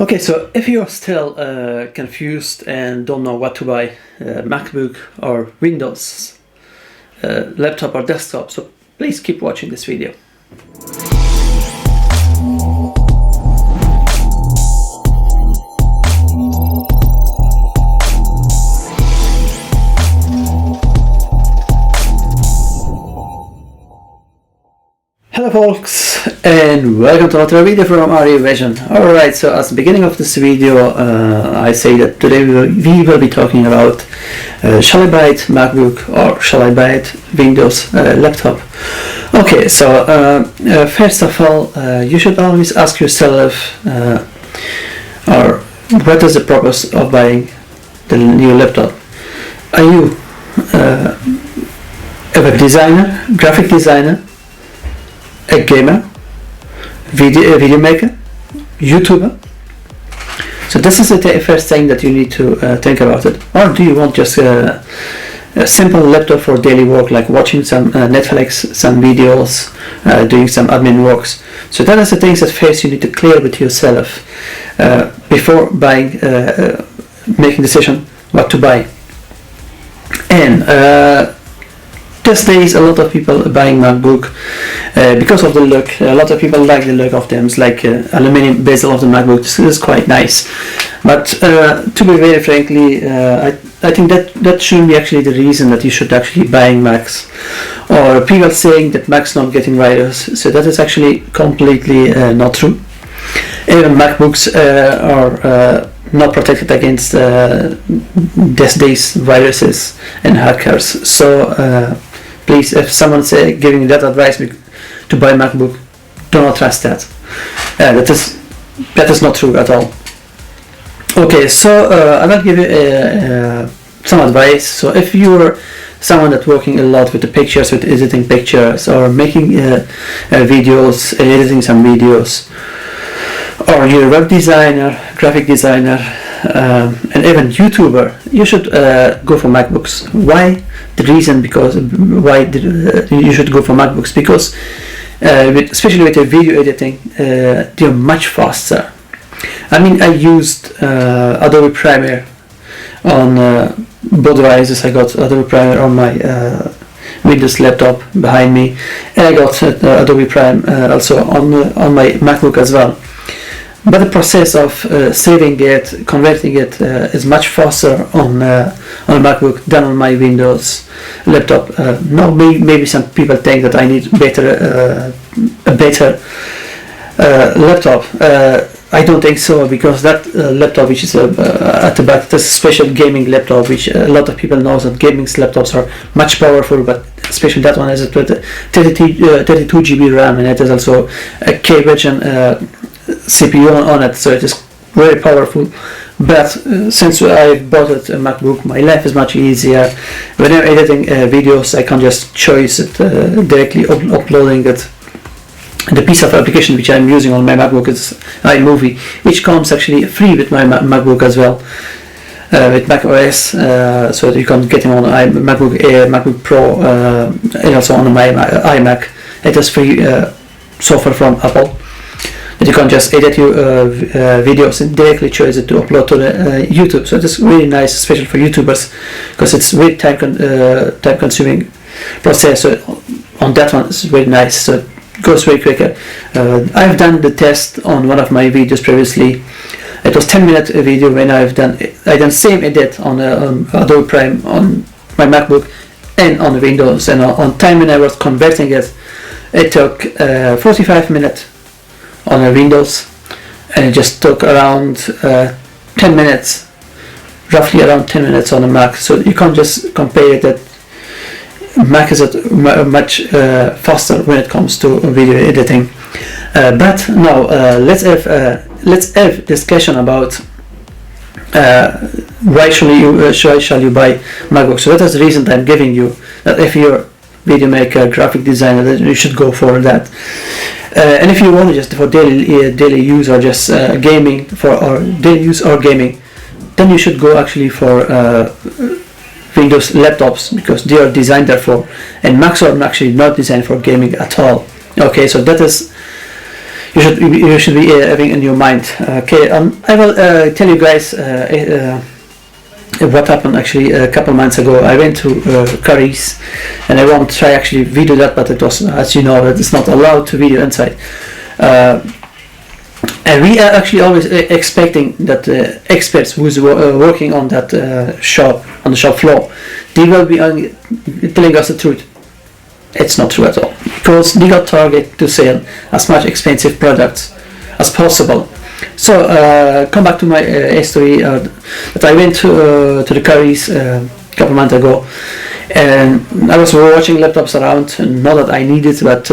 Okay, so if you are still confused and don't know what to buy, MacBook or Windows, laptop or desktop, so please keep watching this video. Hello folks, and welcome to another video from AriaVision. Alright, so at the beginning of this video I say that today we will be talking about shall I buy it MacBook or shall I buy it Windows laptop. Okay, so first of all, you should always ask yourself or what is the purpose of buying the new laptop. Are you a web designer, graphic designer, a gamer, video maker, YouTuber? So this is the first thing that you need to think about it. Or do you want just a simple laptop for daily work, like watching some Netflix, some videos, doing some admin works? So that is the things that first you need to clear with yourself before buying, making decision what to buy. And these days a lot of people are buying MacBook because of the look. A lot of people like the look of them. It's like aluminum bezel of the MacBook. This is quite nice, but to be very frankly, I think that shouldn't be actually the reason that you should actually buying Macs, or people saying that Macs not getting virus. So that is actually completely not true. Even MacBooks are not protected against these days viruses and hackers. So please, if someone's giving you that advice to buy MacBook, do not trust that. That is not true at all. Okay, so I will give you some advice. So if you're someone that's working a lot with the pictures, with editing pictures, or making videos, editing some videos, or you're a web designer, graphic designer, and even YouTuber, you should go for MacBooks. Why? The reason you should go for MacBooks, because especially with the video editing, they're much faster. I mean, I used Adobe Premiere on both devices. I got Adobe Premiere on my Windows laptop behind me, and I got Adobe Premiere also on my MacBook as well. But the process of saving it, converting it, is much faster on a MacBook than on my Windows laptop. Now, maybe some people think that I need a better laptop. I don't think so, because that laptop which is at the back, that's a special gaming laptop, which a lot of people know that gaming laptops are much powerful, but especially that one has a 32 GB RAM, and it is also a K-Vision CPU on it, so it is very powerful. But since I bought a MacBook, my life is much easier. When I'm editing videos, I can just choose it directly, uploading it. The piece of application which I'm using on my MacBook is iMovie, which comes actually free with my MacBook as well, with Mac OS, so that you can get it on MacBook Air, MacBook Pro, and also on my iMac. It is free software from Apple that you can just edit your videos and directly choose it to upload to the YouTube. So it is really nice, especially for YouTubers, because it's very time consuming process. So on that one, it's very nice. So it goes very quicker. I've done the test on one of my videos previously. It was 10-minute video when I done same edit on Adobe Premiere on my MacBook and on Windows, and on time when I was converting it, it took 45 minutes on a Windows, and it just took around 10 minutes, roughly around 10 minutes on a Mac. So you can't just compare it that Mac is much faster when it comes to video editing. But now let's have discussion about why shall you buy MacBook. So that is the reason that I'm giving you, that if you're video maker, graphic designer, then you should go for that. And if you want to just for daily use, or just gaming, then you should go actually for Windows laptops, because they are designed there and Macs are actually not designed for gaming at all. Okay, so that is you should be having in your mind. Okay, I will tell you guys what happened actually a couple months ago. I went to Curry's, and I won't try actually video that, but it was, as you know, that it's not allowed to video inside. And we are actually always expecting that experts who's working on that shop, on the shop floor, they will be telling us the truth. It's not true at all, because they got target to sell as much expensive products as possible. So come back to my history that I went to the Curry's a couple months ago, and I was watching laptops around, and not that I need it, but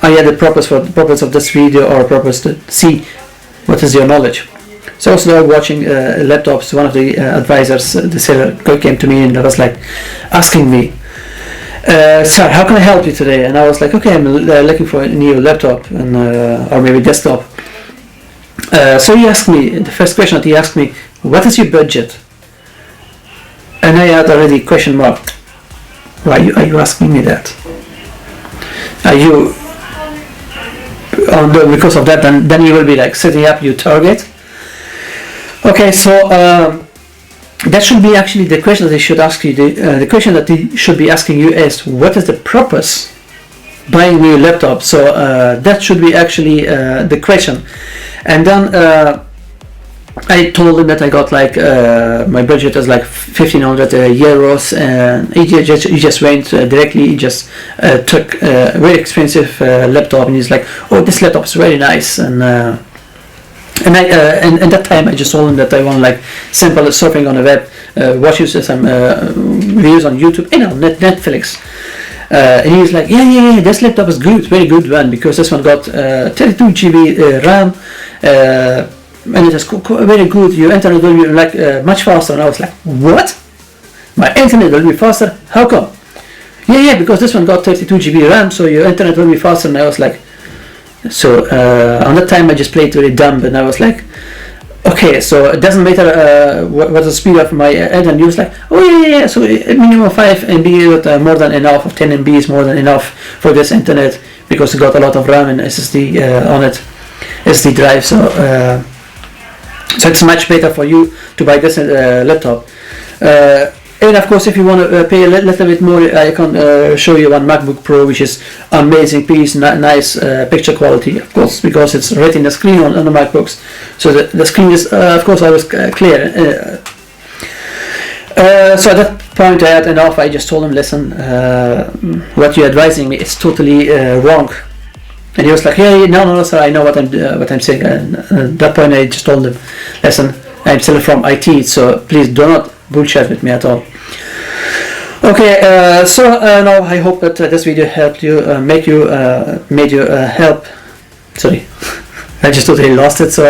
I had a purpose for the purpose of this video, or a purpose to see what is your knowledge. So I was there watching laptops. One of the advisors, the seller, came to me and was like asking me, sir, how can I help you today? And I was like, okay, I'm looking for a new laptop and or maybe desktop. So he asked me, the first question that he asked me, what is your budget? And I had already question mark. Why are you asking me that? Are you because of that? Then you will be like setting up your target. Okay, so that should be actually the question that they should ask you. The question that they should be asking you is, what is the purpose buying new laptop? So that should be actually the question. And then I told him that I got like my budget is like 1,500 euros, and he just went directly. He just took a very expensive laptop, and he's like, "Oh, this laptop is very nice." And that time I just told him that I want like simple surfing on the web, watching some videos on YouTube, Netflix. And he's like, yeah, this laptop is good, very good one, because this one got 32 GB RAM. And it is very good. Your internet will be like much faster. And I was like, what? My internet will be faster? How come? Yeah, because this one got 32 GB RAM, so your internet will be faster. And I was like, so on that time I just played really dumb, and I was like, okay, so it doesn't matter what the speed of my internet. And he was like, oh yeah, so a minimum of 5 MB is more than enough, of 10 MB is more than enough for this internet, because it got a lot of RAM and SSD on it, SD drive. So it's much better for you to buy this laptop. And of course, if you want to pay a little bit more, I can show you one MacBook Pro, which is amazing piece, nice picture quality, of course, because it's Retina screen on the MacBooks. So the screen is, of course, always clear. So at that point I had enough. I just told him, listen, what you're advising me is totally wrong. And he was like, yeah, no, sir, I know what I'm saying. And at that point I just told him, listen, I'm still from IT, so please do not bullshit with me at all. Okay, so now I hope that this video helped you, made you help. Sorry, I just totally lost it. So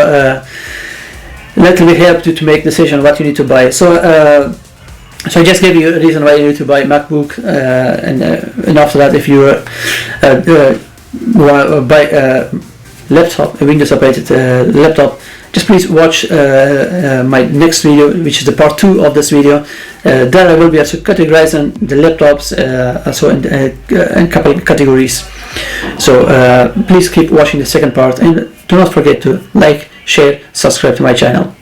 let me help you to make decision what you need to buy. So I just gave you a reason why you need to buy MacBook, and after that, if you want to buy a laptop, a Windows operated laptop, just please watch my next video, which is the part 2 of this video. There I will be also categorizing the laptops also in a couple of categories. So please keep watching the second part, and do not forget to like, share, subscribe to my channel.